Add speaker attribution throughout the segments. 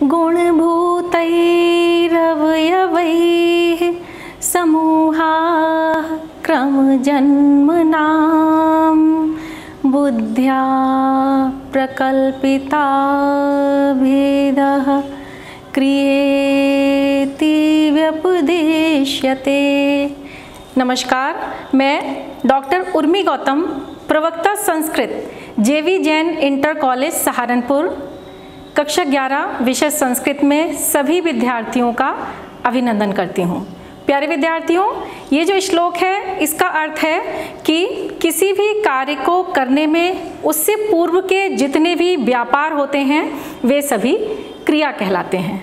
Speaker 1: गुणभूतैरवयवैः समूहाः क्रमजन्मनां बुद्ध्या प्रकल्पिता भेदः क्रियेति व्यपदेश्यते। नमस्कार, मैं डॉक्टर उर्मी गौतम, प्रवक्ता संस्कृत, जेवी जैन इंटर कॉलेज सहारनपुर, कक्षा 11 विषय संस्कृत में सभी विद्यार्थियों का अभिनंदन करती हूँ। प्यारे विद्यार्थियों, ये जो श्लोक है इसका अर्थ है कि किसी भी कार्य को करने में उससे पूर्व के जितने भी व्यापार होते हैं वे सभी क्रिया कहलाते हैं।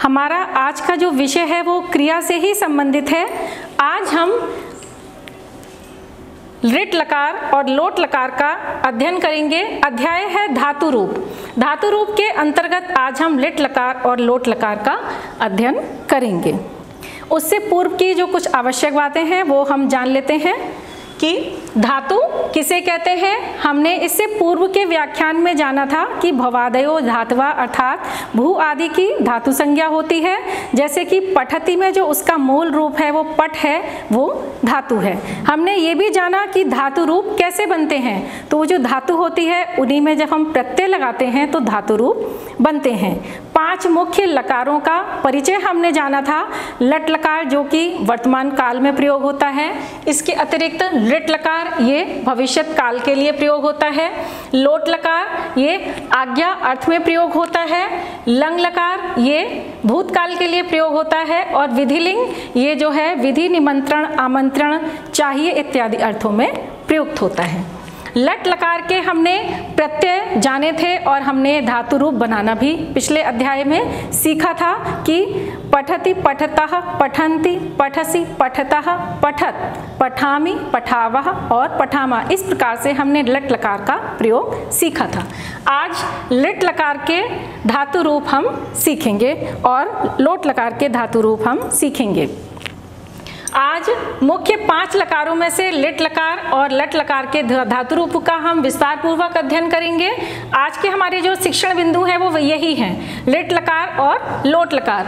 Speaker 1: हमारा आज का जो विषय है वो क्रिया से ही संबंधित है। आज हम लिट लकार और लोट लकार का अध्ययन करेंगे। अध्याय है धातु रूप। धातु रूप के अंतर्गत आज हम लिट लकार और लोट लकार का अध्ययन करेंगे। उससे पूर्व की जो कुछ आवश्यक बातें हैं वो हम जान लेते हैं कि धातु किसे कहते हैं। हमने इससे पूर्व के व्याख्यान में जाना था कि भवादयो धातवा अर्थात भू आदि की धातु संज्ञा होती है। जैसे कि पठति में जो उसका मूल रूप है वो पट है, वो धातु है। हमने ये भी जाना कि धातु रूप कैसे बनते हैं। तो वो जो धातु होती है उन्हीं में जब हम प्रत्यय लगाते हैं तो धातु रूप बनते हैं। 5 मुख्य लकारों का परिचय हमने जाना था। लट लकार जो कि वर्तमान काल में प्रयोग होता है। इसके अतिरिक्त लिट लकार ये भविष्यत काल के लिए प्रयोग होता है। लोट लकार ये आज्ञा अर्थ में प्रयोग होता है। लंग लकार ये भूतकाल के लिए प्रयोग होता है। और विधिलिंग ये जो है विधि, निमंत्रण, आमंत्रण, चाहिए इत्यादि अर्थों में प्रयुक्त होता है। लट लकार के हमने प्रत्यय जाने थे और हमने धातु रूप बनाना भी पिछले अध्याय में सीखा था कि पठति, पठतः, पठन्ति, पठसि, पठतः, पठत, पठामि, पठावः और पठामा। इस प्रकार से हमने लट लकार का प्रयोग सीखा था। आज लिट लकार के धातु रूप हम सीखेंगे और लोट लकार के धातु रूप हम सीखेंगे। आज मुख्य 5 लकारों में से लिट लकार और लट लकार के धातु रूप का हम विस्तार पूर्वक अध्ययन करेंगे। आज के हमारे जो शिक्षण बिंदु हैं वो यही हैं, लिट लकार और लोट लकार।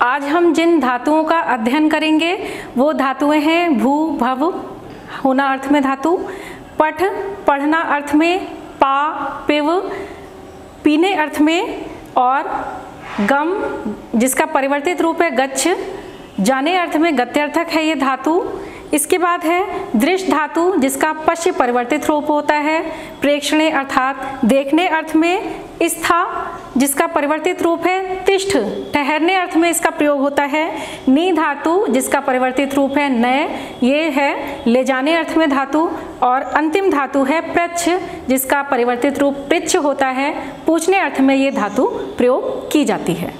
Speaker 1: आज हम जिन धातुओं का अध्ययन करेंगे वो धातुएं हैं भू, भव होना अर्थ में धातु, पठ पढ़ना अर्थ में, पा, पिव पीने अर्थ में, और गम जिसका परिवर्तित रूप है गच्छ जाने अर्थ में गत्यर्थक है ये धातु। इसके बाद है दृष्ट धातु जिसका पश्य परिवर्तित रूप होता है। प्रेक्षणे अर्थात देखने अर्थ में, स्था जिसका परिवर्तित रूप है तिष्ठ ठहरने अर्थ में इसका प्रयोग होता है। नी धातु जिसका परिवर्तित रूप है नय, ये है ले जाने अर्थ में धातु। और अंतिम धातु है प्रच्छ जिसका परिवर्तित रूप पृच्छ होता है, पूछने अर्थ में ये धातु प्रयोग की जाती है।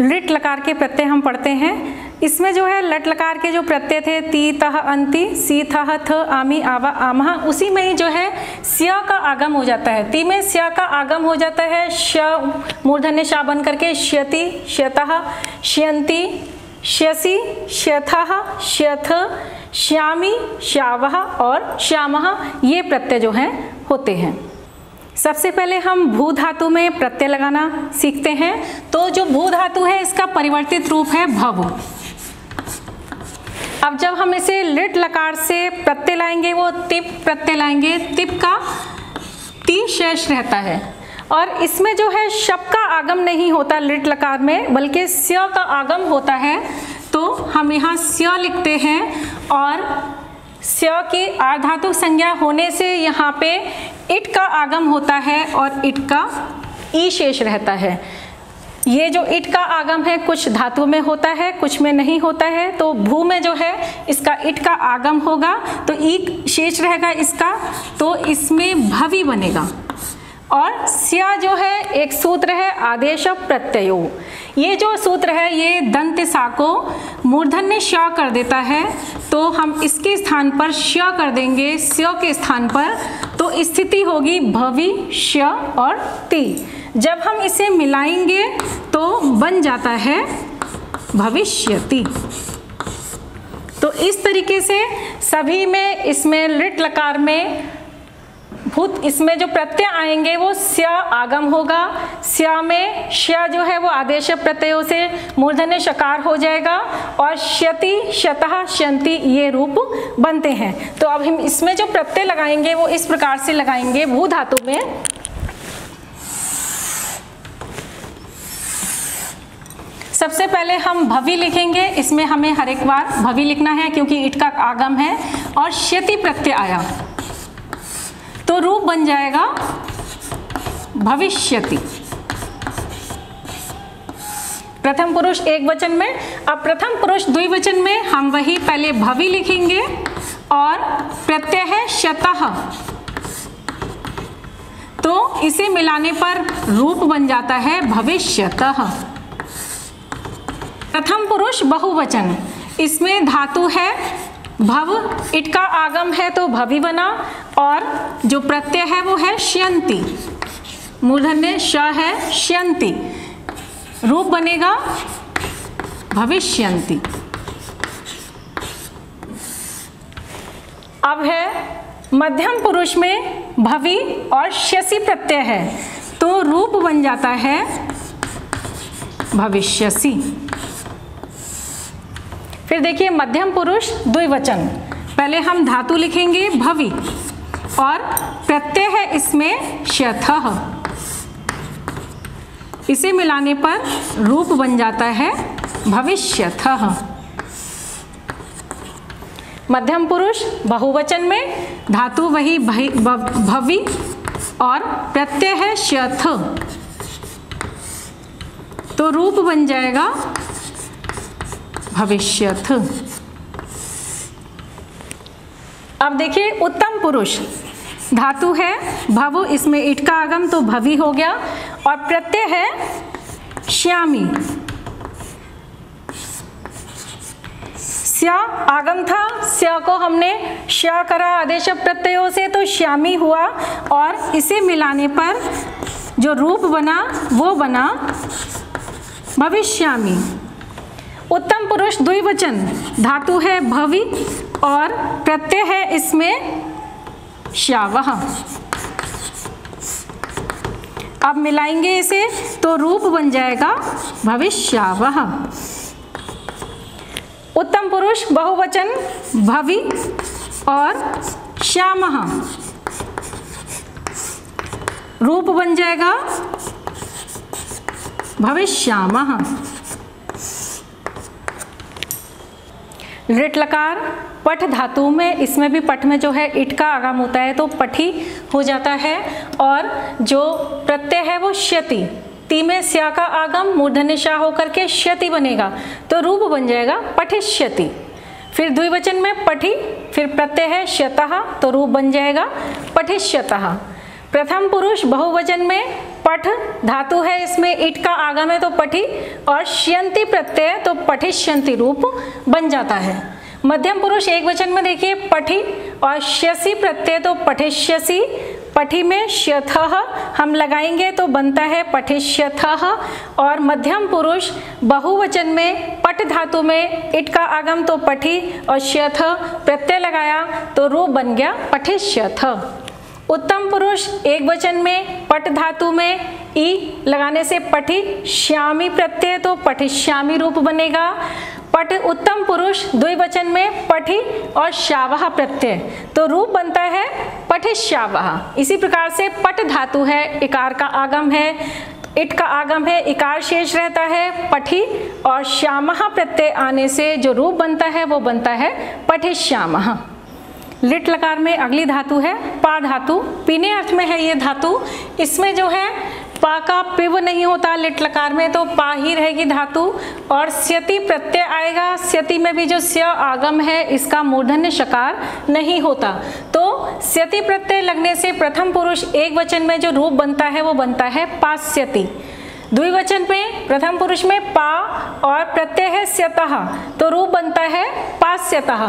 Speaker 1: लिट लकार के प्रत्यय हम पढ़ते हैं। इसमें जो है लट लकार के जो प्रत्यय थे ती, तह, अंति, सी, थह, थ, आमी, आवा, आमहा, उसी में ही जो है स्या का आगम हो जाता है। ती में स्या का आगम हो जाता है। श मूर्धन्य शा बन करके श्यति, श्यतः, श्यन्ति, श्यसि, श्यथः, श्यथ, श्यामी, श्यावः और श्यामः, ये प्रत्यय जो हैं होते हैं। सबसे पहले हम भू धातु में प्रत्यय लगाना सीखते हैं। तो जो भू धातु है इसका परिवर्तित रूप है भव। अब जब हम इसे लिट लकार से प्रत्यय लाएंगे वो तिप प्रत्यय लाएंगे। तिप का ती शेष रहता है और इसमें जो है शप का आगम नहीं होता लिट लकार में, बल्कि स्या का आगम होता है। तो हम यहाँ स्या लिखते हैं और स्या की आर्धातुक संज्ञा होने से यहाँ पे इट का आगम होता है और इट का ई शेष रहता है। ये जो इट का आगम है कुछ धातु में होता है, कुछ में नहीं होता है। तो भू में जो है इसका इट का आगम होगा तो ई शेष रहेगा इसका, तो इसमें भवि बनेगा। और स्या जो है एक सूत्र है आदेश प्रत्ययो। ये जो सूत्र है ये दंत सा को मूर्धन्य श कर देता है, तो हम इसके स्थान पर श कर देंगे स्या के स्थान पर, तो स्थिति होगी भविष्य और ति। जब हम इसे मिलाएंगे तो बन जाता है भविष्यति। तो इस तरीके से सभी में इसमें लिट लकार में भूत इसमें जो प्रत्यय आएंगे वो स्य आगम होगा। स्य में श जो है वो आदेश प्रत्ययों से मूर्धन्य शकार हो जाएगा और श्यति, शतः, श्यन्ति ये रूप बनते हैं। तो अब हम इसमें जो प्रत्यय लगाएंगे वो इस प्रकार से लगाएंगे। भू धातु में सबसे पहले हम भवि लिखेंगे। इसमें हमें हर एक बार भवि लिखना है क्योंकि ईट का आगम है। और श्यति प्रत्यय आया तो रूप बन जाएगा भविष्यति। प्रथम पुरुष एक वचन में। अब प्रथम पुरुष द्विवचन में हम वही पहले भवि लिखेंगे और प्रत्यय है शतः, तो इसे मिलाने पर रूप बन जाता है भविष्यतः। प्रथम पुरुष बहुवचन, इसमें धातु है भव, इट का आगम है तो भवि बना और जो प्रत्यय है वो है श्यन्ति, मूर्धन्य श है श्यन्ति, रूप बनेगा भविष्यन्ति। अब है मध्यम पुरुष में भवि और श्यसि प्रत्यय है तो रूप बन जाता है भविष्यसि। फिर देखिए मध्यम पुरुष द्विवचन, पहले हम धातु लिखेंगे भवि और प्रत्यय है इसमें शथः, इसे मिलाने पर रूप बन जाता है भविष्यथः। मध्यम पुरुष बहुवचन में धातु वही भवि और प्रत्यय है शथ, तो रूप बन जाएगा भविष्यथ। अब देखिए उत्तम पुरुष, धातु है भव, इसमें ईट का आगम तो भवि हो गया और प्रत्यय है श्यामी। स्या आगम था, स्या को हमने श्या करा आदेश प्रत्ययों से तो श्यामी हुआ और इसे मिलाने पर जो रूप बना वो बना भविष्यामी। उत्तम पुरुष द्विवचन, धातु है भवि और प्रत्यय है इसमें श्यावः। अब मिलाएंगे इसे तो रूप बन जाएगा भविष्यावः। उत्तम पुरुष बहुवचन भवि और श्यामः, रूप बन जाएगा भविष्यामः। लिट लकार पठ धातु में, इसमें भी पठ में जो है इट का आगम होता है तो पठी हो जाता है और जो प्रत्यय है वो श्यति, ती में स्या का आगम मूर्धन्य शा होकर के श्यति बनेगा तो रूप बन जाएगा पठिष्यति। फिर द्विवचन में पठी, फिर प्रत्यय है श्यतः तो रूप बन जाएगा पठिष्यतः। प्रथम पुरुष बहुवचन में पठ, धातु है इसमें ईट का आगम है तो पठी और श्यन्ति प्रत्यय तो पठिष्यन्ति रूप बन जाता है। मध्यम पुरुष एक वचन में देखिए पठी और श्यसि प्रत्यय तो पठिष्यसि, पठी में श्यथः हम लगाएंगे तो बनता है पठिष्यथः। और मध्यम पुरुष बहुवचन में पट धातु में ईट का आगम तो पठी और श्यथ प्रत्यय लगाया तो रूप बन गया पठिष्यथ। उत्तम पुरुष एक वचन में पट धातु में ई लगाने से पठी, श्यामी प्रत्यय तो पठिश्यामी रूप बनेगा। पट उत्तम पुरुष द्विवचन में पठी और श्यावः प्रत्यय तो रूप बनता है पठिश्यावः। इसी प्रकार से पट धातु है, इकार का आगम है, इट का आगम है, इकार शेष रहता है, पठी और श्यामः प्रत्यय आने से जो रूप बनता है वो बनता है पठिश्यामः। लिट लकार में अगली धातु है पा धातु, पीने अर्थ में है ये धातु। इसमें जो है पा का पिव नहीं होता लिट लकार में तो पा ही रहेगी धातु और स्यति प्रत्यय आएगा। स्यति में भी जो स्य आगम है इसका मूर्धन्य शकार नहीं होता तो स्यति प्रत्यय लगने से प्रथम पुरुष एक वचन में जो रूप बनता है वो बनता है पास्यति। द्विवचन में प्रथम पुरुष में पा और प्रत्यय है स्यतः तो रूप बनता है पास्यतः।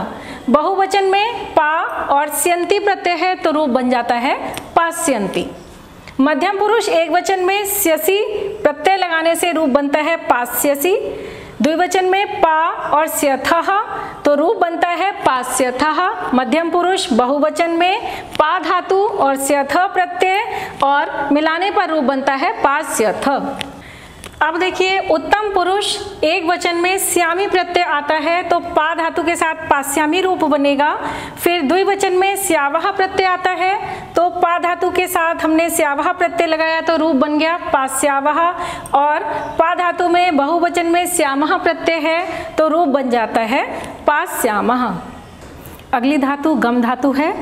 Speaker 1: बहुवचन में पा और स्यन्ति प्रत्यय है तो रूप बन जाता है पास्यन्ति। मध्यम पुरुष एक वचन में स्यसि प्रत्यय लगाने से रूप बनता है पास्यसि। द्विवचन में पा और स्यथः तो रूप बनता है पास्यथः। मध्यम पुरुष बहुवचन में पा धातु और स्यथ प्रत्यय और मिलाने पर रूप बनता है पास्यथ। अब देखिए उत्तम पुरुष एक वचन में श्यामी प्रत्यय आता है तो पा धातु के साथ पास्यामी रूप बनेगा। फिर द्विवचन में स्यावह प्रत्यय आता है तो पा धातु के साथ हमने स्यावह प्रत्यय लगाया तो रूप बन गया पास्यावह। और पा धातु में बहुवचन में श्यामः प्रत्यय है तो रूप बन जाता है पास्यामः। अगली धातु गम धातु है।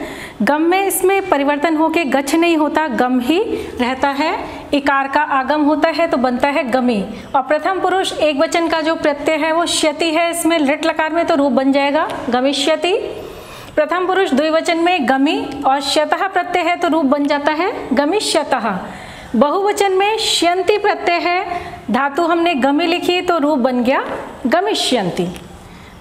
Speaker 1: गम में इसमें परिवर्तन होके गच्छ नहीं होता, गम ही रहता है। इकार का आगम होता है तो बनता है गमी। और प्रथम पुरुष एक वचन का जो प्रत्यय है वो श्यति है, इसमें लिट लकार में तो रूप बन जाएगा गमिष्यति। प्रथम पुरुष द्विवचन में गमी और श्यतः प्रत्यय है तो रूप बन जाता है गमिष्यतः। बहुवचन में श्यन्ति प्रत्यय है, धातु हमने गमी लिखी तो रूप बन गया गमिष्यन्ति।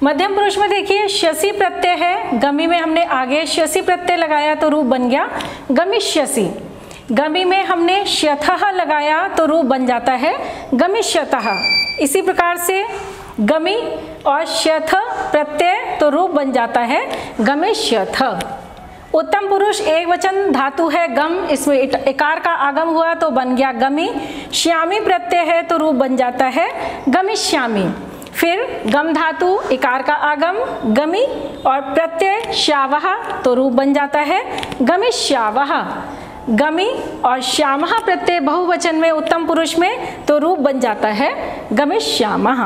Speaker 1: मध्यम पुरुष में देखिए श्यसि प्रत्यय है, गमी में हमने आगे श्यसि प्रत्यय लगाया तो रूप बन गया गमिष्यसि। गमी में हमने श्यथः लगाया तो रूप बन जाता है गमिष्यतः। इसी प्रकार से गमी और श्यथ प्रत्यय तो रूप बन जाता है गमिष्यथ। उत्तम पुरुष एक वचन धातु है गम, इसमें इकार का आगम हुआ तो बन गया गमी। श्यामी प्रत्यय है तो रूप बन जाता है गमिष्यामी। फिर गम धातु इकार का आगम गमी और प्रत्यय श्यावह तो रूप बन जाता है गमिष्यावह। गमी और श्यामः प्रत्यय बहुवचन में उत्तम पुरुष में तो रूप बन जाता है गमिष्यामः।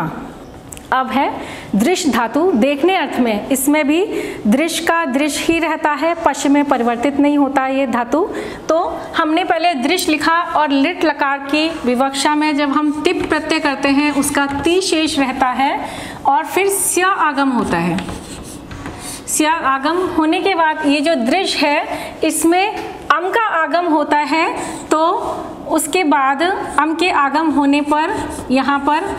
Speaker 1: अब है दृश्य धातु देखने अर्थ में, इसमें भी दृश्य का दृश्य ही रहता है, पश्च में परिवर्तित नहीं होता ये धातु। तो हमने पहले दृश्य लिखा और लिट लकार की विवक्षा में जब हम तिप प्रत्यय करते हैं उसका ती शेष रहता है और फिर स्या आगम होता है। स्या आगम होने के बाद ये जो दृश्य है इसमें अम का आगम होता है तो उसके बाद अम के आगम होने पर यहाँ पर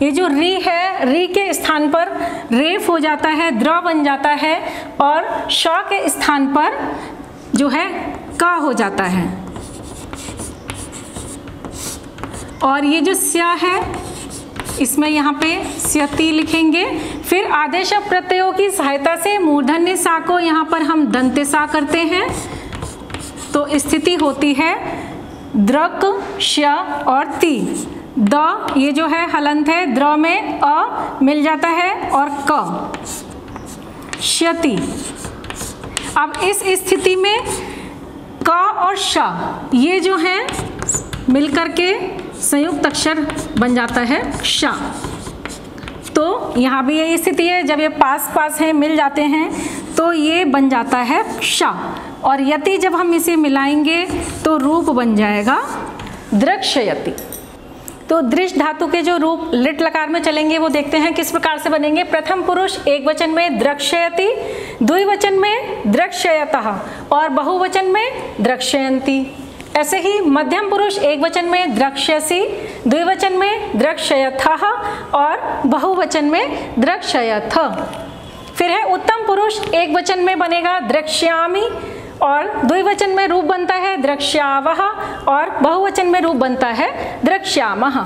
Speaker 1: ये जो री है, री के स्थान पर रेफ हो जाता है, द्र बन जाता है और श के स्थान पर जो है का हो जाता है। और ये जो स्या है इसमें यहाँ पे स्यति लिखेंगे। फिर आदेश प्रत्ययों की सहायता से मूर्धन्य सा को यहाँ पर हम दंते सा करते हैं तो स्थिति होती है द्रक श और ती। द ये जो है हलंत है, द्र में अ मिल जाता है और क श्यति। अब इस स्थिति में क और श ये जो है मिलकर के संयुक्त अक्षर बन जाता है श। तो यहाँ भी यही स्थिति है, जब ये पास पास हैं मिल जाते हैं तो ये बन जाता है श। और यति जब हम इसे मिलाएंगे तो रूप बन जाएगा दृक्षयति। तो दृश्य धातु के जो रूप लिट लकार में चलेंगे वो देखते हैं किस प्रकार से बनेंगे। प्रथम पुरुष एक वचन में द्रक्षयति, द्विवचन में द्रक्षयतः और बहुवचन में द्रक्षयन्ति। ऐसे ही मध्यम पुरुष एक वचन में द्रक्ष्यसि, द्विवचन में द्रक्षयथः और बहुवचन में द्रक्षयथ। फिर है उत्तम पुरुष एक वचन में बनेगा द्रक्ष्यामि और द्विवचन में रूप बनता है द्रक्ष्यावः और बहुवचन में रूप बनता है द्रक्ष्यामः।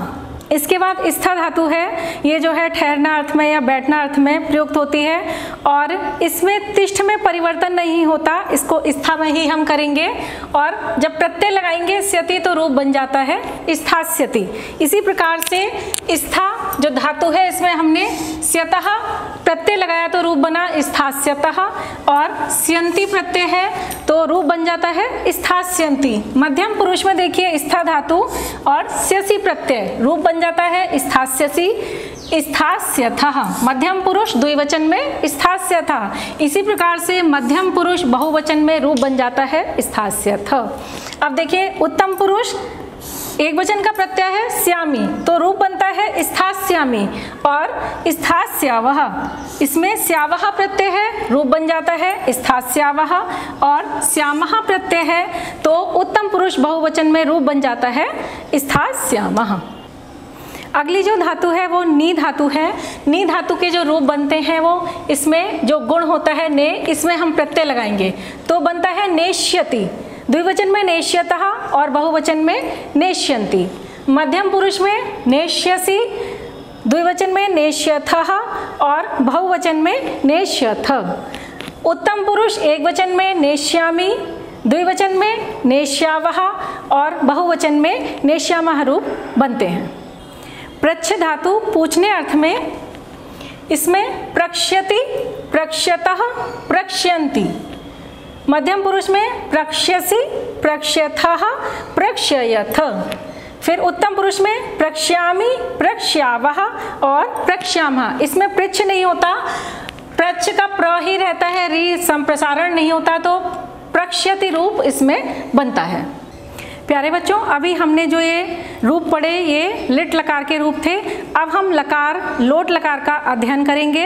Speaker 1: इसके बाद स्था धातु है, ये जो है ठहरना अर्थ में या बैठना अर्थ में प्रयुक्त होती है और इसमें तिष्ठ में परिवर्तन नहीं होता, इसको स्था में ही हम करेंगे। और जब प्रत्यय लगाएंगे स्यति तो रूप बन जाता है स्थास्यति। इसी प्रकार से स्था जो धातु है इसमें हमने स्यतः प्रत्यय लगाया तो रूप बना स्थास्यतः और स्यन्ति प्रत्यय है तो रूप बन जाता है स्थास्यन्ति। मध्यम पुरुष में देखिए स्था धातु और स्यसि प्रत्यय रूप बन जाता है स्थास्यसि स्थास्यथः। मध्यम पुरुष द्विवचन में स्थास्यथः। इसी प्रकार से मध्यम पुरुष बहुवचन में रूप बन जाता है स्थास्यथ। अब देखिए उत्तम पुरुष एक वचन का प्रत्यय है श्यामी तो रूप बनता है स्थास्यामी और स्थास्यावः। इसमें स्यावः प्रत्यय है रूप बन जाता है स्थास्यावः और श्यामः प्रत्यय है तो उत्तम पुरुष बहुवचन में रूप बन जाता है स्थास्यामः। अगली जो धातु है वो नी धातु है। नी धातु के जो रूप बनते हैं वो इसमें जो गुण होता है ने, इसमें हम प्रत्यय लगाएंगे तो बनता है नेष्यति। द्विवचन में नेष्यतः और बहुवचन में नेष्यन्ति। मध्यम पुरुष में नेष्यसि, द्विवचन में नेष्यथः और बहुवचन में नेष्यथ। उत्तम पुरुष एक वचन में नेष्यामि, द्विवचन में नेष्यावः और बहुवचन में नेष्यामः रूप बनते हैं। प्रच्छ धातु पूछने अर्थ में, इसमें प्रक्ष्यति, प्रक्ष्यतः, प्रक्ष्यन्ति। मध्यम पुरुष में प्रक्ष्यसि, प्रक्ष्यथः, प्रक्ष्ययथ। फिर उत्तम पुरुष में प्रक्ष्यामि, प्रक्ष्यावः और प्रक्ष्यामः। इसमें पृच्छ नहीं होता, प्रच्छ का प्र ही रहता है, री संप्रसारण नहीं होता, तो प्रक्ष्यति रूप इसमें बनता है। प्यारे बच्चों, अभी हमने जो ये रूप पढ़े ये लिट लकार के रूप थे। अब हम लकार लोट लकार का अध्ययन करेंगे।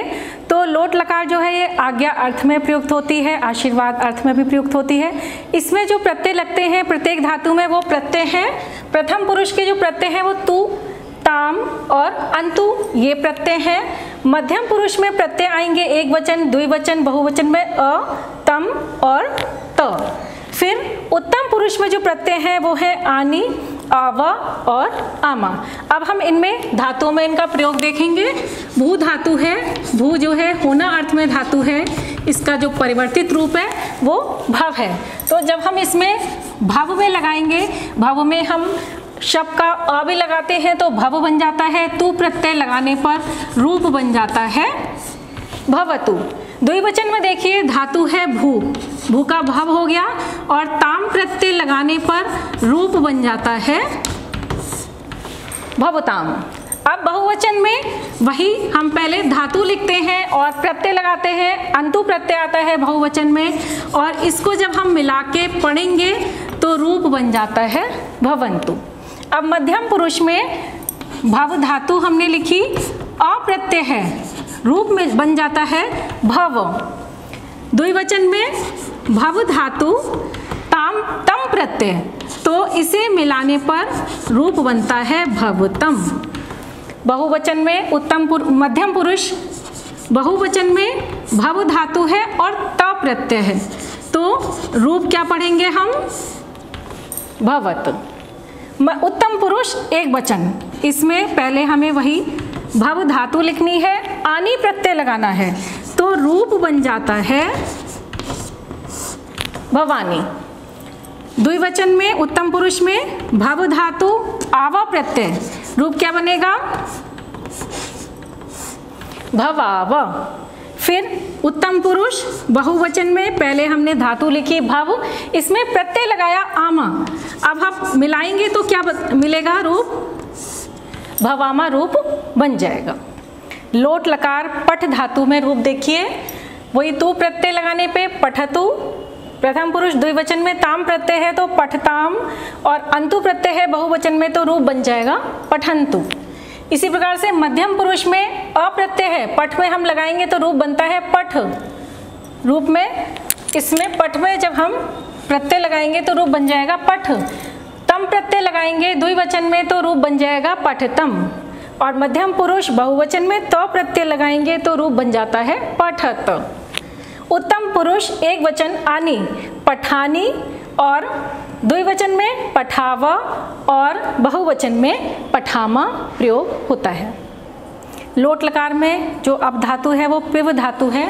Speaker 1: तो लोट लकार जो है ये आज्ञा अर्थ में प्रयुक्त होती है, आशीर्वाद अर्थ में भी प्रयुक्त होती है। इसमें जो प्रत्यय लगते हैं प्रत्येक धातु में वो प्रत्यय हैं, प्रथम पुरुष के जो प्रत्यय हैं वो तु, ताम और अंतु ये प्रत्यय हैं। मध्यम पुरुष में प्रत्यय आएंगे एक वचन, द्विवचन, बहुवचन में अ, तम और त। फिर उत्तम पुरुष में जो प्रत्यय हैं वो है आनी, आव और आमा। अब हम इनमें धातुओं में इनका प्रयोग देखेंगे। भू धातु है, भू जो है होना अर्थ में धातु है, इसका जो परिवर्तित रूप है वो भव है। तो जब हम इसमें भव में लगाएंगे, भव में हम शब्द का अ भी लगाते हैं तो भव बन जाता है, तू प्रत्यय लगाने पर रूप बन जाता है भवतु। द्विवचन में देखिए धातु है भू, भू का भव हो गया और ताम प्रत्यय लगाने पर रूप बन जाता है भवताम। अब बहुवचन में वही हम पहले धातु लिखते हैं और प्रत्यय लगाते हैं, अंतु प्रत्यय आता है बहुवचन में, और इसको जब हम मिला के पढ़ेंगे तो रूप बन जाता है भवंतु। अब मध्यम पुरुष में भव धातु हमने लिखी, अप्रत्यय है, रूप में बन जाता है भव। द्विवचन में भव धातु ताम तम प्रत्यय, तो इसे मिलाने पर रूप बनता है भवतम। बहुवचन में मध्यम पुरुष, बहुवचन में भव धातु है और त प्रत्यय है, तो रूप क्या पढ़ेंगे हम, भवत। उत्तम पुरुष एक वचन, इसमें पहले हमें वही भव धातु लिखनी है, आनी प्रत्यय लगाना है, तो रूप बन जाता है भवानी। द्विवचन में उत्तम पुरुष में भव धातु आवा प्रत्यय, रूप क्या बनेगा, भवाव। फिर उत्तम पुरुष बहुवचन में पहले हमने धातु लिखी भव, इसमें प्रत्यय लगाया आमा। अब हम मिलाएंगे तो क्या मिलेगा, रूप भवामा रूप बन जाएगा। लोट लकार पठ धातु में रूप देखिए, वही तू प्रत्यय लगाने पे पठतु, प्रथम पुरुष द्विवचन में ताम प्रत्यय है तो पठताम, और अंतु प्रत्यय है बहुवचन में तो रूप बन जाएगा पठंतु। इसी प्रकार से मध्यम पुरुष में अप्रत्यय है, पठ में हम लगाएंगे तो रूप बनता है पठ, रूप में इसमें पठ में जब हम प्रत्यय लगाएंगे तो रूप बन जाएगा पठ। तम प्रत्यय लगाएंगे द्विवचन में तो रूप बन जाएगा पठतम, और मध्यम पुरुष बहुवचन में तो प्रत्यय लगाएंगे तो रूप बन जाता है पठत। उत्तम पुरुष एक वचन आनी, पठानी, और द्विवचन में पठाव और बहुवचन में पठामा प्रयोग होता है। लोट लकार में जो अब धातु है वो पिव धातु है,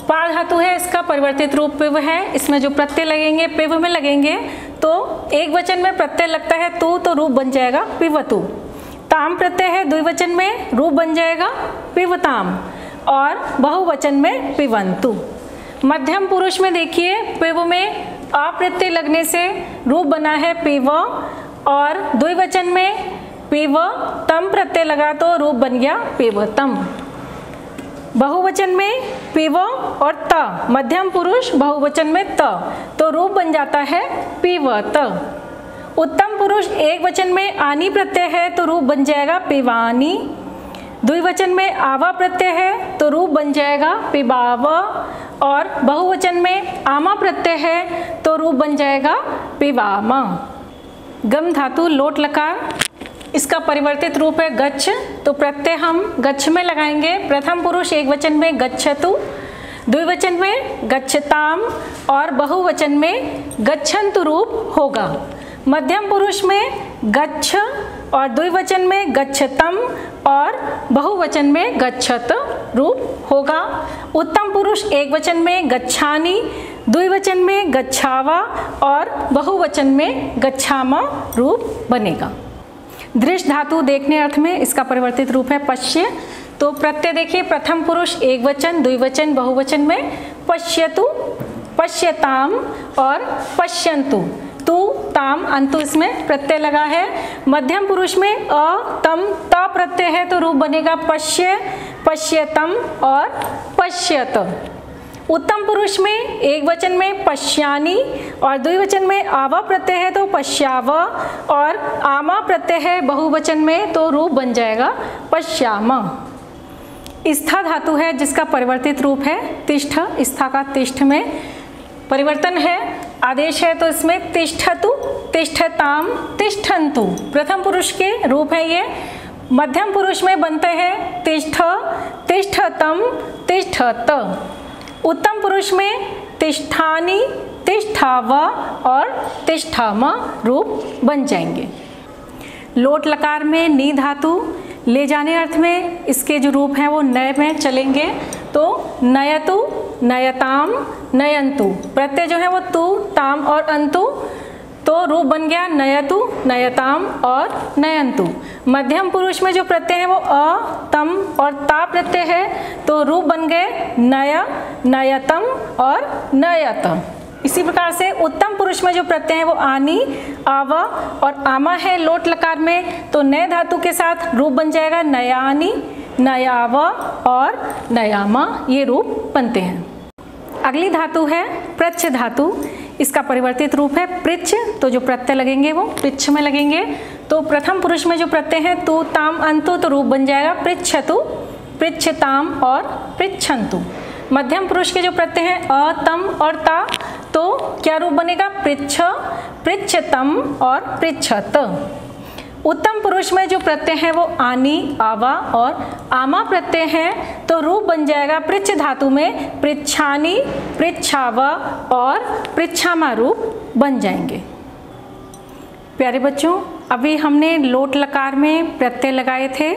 Speaker 1: पार धातु है, इसका परिवर्तित रूप पिव है। इसमें जो प्रत्यय लगेंगे पिव में लगेंगे, तो एक वचन में प्रत्यय लगता है तू तो रूप बन जाएगा पिवतु। ताम प्रत्यय है द्विवचन में, रूप बन जाएगा पिवताम, और बहुवचन में पिवंतु। मध्यम पुरुष में देखिए पिव में अप्रत्यय लगने से रूप बना है पिव, और द्विवचन में पिव तम प्रत्यय लगा तो रूप बन गया पिवतम। बहुवचन में पिव और त, मध्यम पुरुष बहुवचन में त, तो रूप बन जाता है पिवत। उत्तम पुरुष एक वचन में आनी प्रत्यय है तो रूप बन जाएगा पिवानी, द्विवचन में आवा प्रत्यय है तो रूप बन जाएगा पिबाव, और बहुवचन में आमा प्रत्यय है तो रूप बन जाएगा पिवामा। गम धातु लोट लकार, इसका परिवर्तित रूप है गच्छ, तो प्रत्यय हम गच्छ में लगाएंगे। प्रथम पुरुष एक वचन में गच्छतु, द्विवचन में गच्छताम, और बहुवचन में गच्छन्तु रूप होगा। मध्यम पुरुष में गच्छ और द्विवचन में गच्छतम और बहुवचन में गच्छत रूप होगा। उत्तम पुरुष एक वचन में गच्छानि, द्विवचन में गच्छावा और बहुवचन में गच्छामा रूप बनेगा। दृश्य धातु देखने अर्थ में इसका परिवर्तित रूप है पश्य। तो प्रत्यय देखिए, प्रथम पुरुष एक वचन, द्विवचन बहुवचन में पश्यतु, पश्यताम और पश्यन्तु। तु ताम अंतु इसमें प्रत्यय लगा है। मध्यम पुरुष में अ तम त प्रत्यय है तो रूप बनेगा पश्य, पश्यतम और पश्यत। उत्तम पुरुष में एक वचन में पश्यानि और द्विवचन में आवा प्रत्यय है तो पश्याव और आमा प्रत्यय है बहुवचन में तो रूप बन जाएगा पश्याम। स्था धातु है जिसका परिवर्तित रूप है तिष्ठ। स्था का तिष्ठ में परिवर्तन है, आदेश है तो इसमें तिष्ठतु, तिष्ठताम, तिष्ठन्तु प्रथम पुरुष के रूप है ये। मध्यम पुरुष में बनते हैं तिष्ठ, तिष्ठतम, तिष्ठत। उत्तम पुरुष में तिष्ठानि, तिष्ठाव और तिष्ठाम रूप बन जाएंगे। लोट लकार में नी धातु ले जाने अर्थ में इसके जो रूप हैं वो नय में चलेंगे। तो नयतु, नयताम, नयन्तु प्रत्यय जो है वो तु, ताम और अंतु तो रूप बन गया नयतु, नयताम और नयन्तु। मध्यम पुरुष में जो प्रत्यय है वो अ, तम और ता प्रत्यय है तो रूप बन गए नय, नयतम और नयतम। इसी प्रकार से उत्तम पुरुष में जो प्रत्यय है वो आनी, आवा और आमा है लोट लकार में तो नय धातु के साथ रूप बन जाएगा नयानि, नयावा और नयामा, ये रूप बनते हैं। अगली धातु है प्रच्छ धातु। इसका परिवर्तित रूप है पृच्छ। तो जो प्रत्यय लगेंगे वो पृच्छ में लगेंगे। तो प्रथम पुरुष में जो प्रत्यय है तु, ताम, अंतु तो रूप बन जाएगा पृच्छतु, पृच्छताम और पृच्छन्तु। मध्यम पुरुष के जो प्रत्यय हैं अ, तम और ता तो क्या रूप बनेगा पृच्छ, पृच्छतम और पृच्छत। उत्तम पुरुष में जो प्रत्यय है वो आनी, आवा और आमा प्रत्यय है तो रूप बन जाएगा पृच्छ धातु में पृच्छानि, पृच्छावा और पृच्छामा रूप बन जाएंगे। प्यारे बच्चों, अभी हमने लोट लकार में प्रत्यय लगाए थे।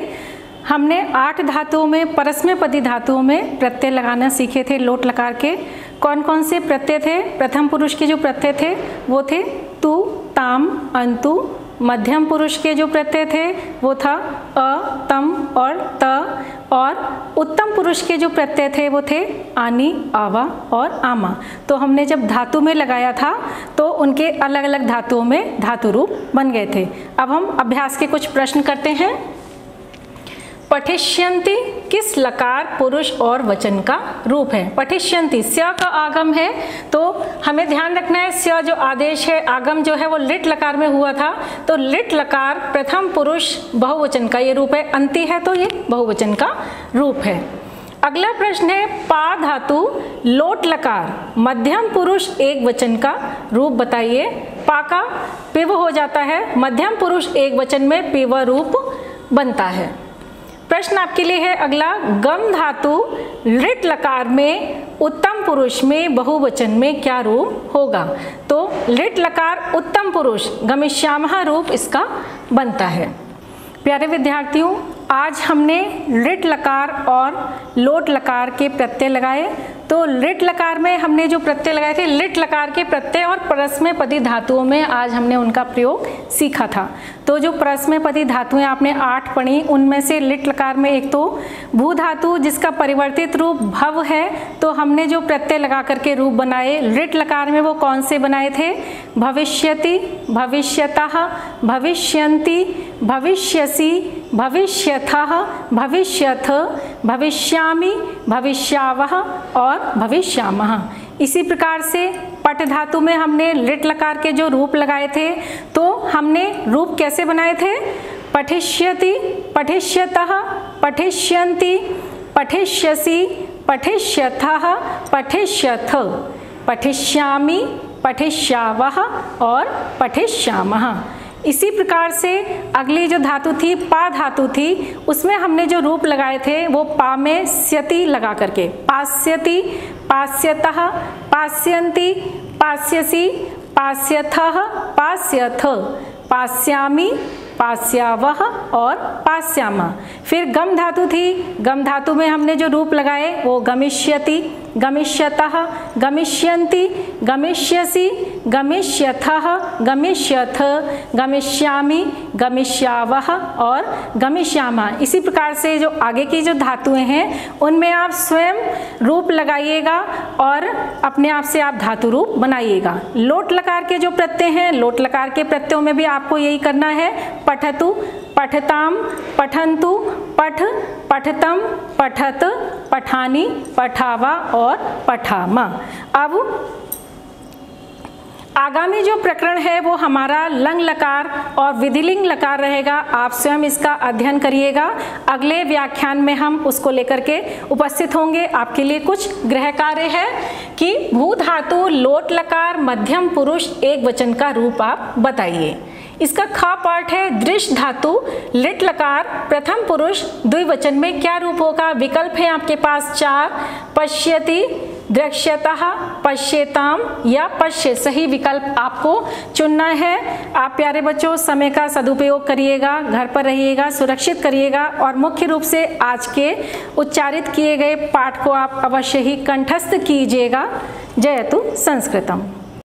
Speaker 1: हमने 8 धातुओं में परस्मैपदी धातुओं में प्रत्यय लगाना सीखे थे लोट लकार के। कौन कौन से प्रत्यय थे? प्रथम पुरुष के जो प्रत्यय थे वो थे तु, ताम, अंतु। मध्यम पुरुष के जो प्रत्यय थे वो था अ, तम और त। और उत्तम पुरुष के जो प्रत्यय थे वो थे आनी, आवा और आमा। तो हमने जब धातु में लगाया था तो उनके अलग अलग धातुओं में धातु रूप बन गए थे। अब हम अभ्यास के कुछ प्रश्न करते हैं। पठिष्यन्ति किस लकार पुरुष और वचन का रूप है? पठिष्यन्ति स्य का आगम है तो हमें ध्यान रखना है स्य जो आदेश है, आगम जो है वो लिट लकार में हुआ था तो लिट लकार प्रथम पुरुष बहुवचन का ये रूप है। अंति है तो ये बहुवचन का रूप है। अगला प्रश्न है पा धातु लोट लकार मध्यम पुरुष एक वचन का रूप बताइए। पा का पिव हो जाता है, मध्यम पुरुष एक वचन में पिव रूप बनता है। प्रश्न आपके लिए है अगला, गम धातु लिट लकार में उत्तम पुरुष में बहुवचन में क्या रूप होगा? तो लिट लकार उत्तम पुरुष गमिष्यामः रूप इसका बनता है। प्यारे विद्यार्थियों, आज हमने लिट लकार और लोट लकार के प्रत्यय लगाए। तो लिट लकार में हमने जो प्रत्यय लगाए थे लिट लकार के प्रत्यय और परस्मैपदी धातुओं में आज हमने उनका प्रयोग सीखा था। तो जो परस्मैपदी धातुएं आपने 8 पढ़ी उनमें से लिट लकार में एक तो भू धातु जिसका परिवर्तित रूप भव है तो हमने जो प्रत्यय लगा करके रूप बनाए लिट लकार में वो कौन से बनाए थे? भविष्यति, भविष्यतः, भविष्यन्ति, भविष्यसि, भविष्यथः, भविष्यथ, भविष्यामि, भविष्यावः और भविष्यामः। इसी प्रकार से पट धातु में हमने लिट लकार के जो रूप लगाए थे तो हमने रूप कैसे बनाए थे? पठिष्यति, पठिष्यतः, पठिष्यन्ति, पठिष्यसि, पठिष्यथः, पठिष्यथ, पठिष्यामि, पठिष्यावः और पठिष्यामः। इसी प्रकार से अगली जो धातु थी पा धातु थी उसमें हमने जो रूप लगाए थे वो पा में स्यति लगा करके पास्यति, पास्यतः, पास्यन्ति, पास्यसि, पास्यथः, पास्यथ, पास्यामि, पास्यावः और पास्यामः। फिर गम धातु थी, गम धातु में हमने जो रूप लगाए वो गमिष्यति, गमिष्यतः, गमिष्यन्ति, गमिष्यसि, गमिष्यथः, गमिष्यथ, गमिष्यामि, गमिष्यावः और गमिष्यामः। इसी प्रकार से जो आगे की जो धातुएं हैं उनमें आप स्वयं रूप लगाइएगा और अपने आप से आप धातु रूप बनाइएगा। लोट लकार के जो प्रत्यय हैं, लोट लकार के प्रत्ययों में भी आपको यही करना है। पठतु, पठताम, पठन्तु, पठ, पठतम, पठत, पठानि, पठावा और पठामा। अब आगामी जो प्रकरण है वो हमारा लंग लकार और विधिलिंग लकार रहेगा। आप स्वयं इसका अध्ययन करिएगा। अगले व्याख्यान में हम उसको लेकर के उपस्थित होंगे। आपके लिए कुछ गृह कार्य है कि भू धातु लोट लकार मध्यम पुरुष एक वचन का रूप आप बताइए। इसका ख पार्ट है दृश्य धातु लिट लकार प्रथम पुरुष द्विवचन में क्या रूप होगा। विकल्प है आपके पास 4, पश्यति, दृश्यतः, पश्येताम या पश्य। सही विकल्प आपको चुनना है। आप प्यारे बच्चों समय का सदुपयोग करिएगा, घर पर रहिएगा, सुरक्षित करिएगा और मुख्य रूप से आज के उच्चारित किए गए पाठ को आप अवश्य ही कंठस्थ कीजिएगा। जयतु संस्कृतम।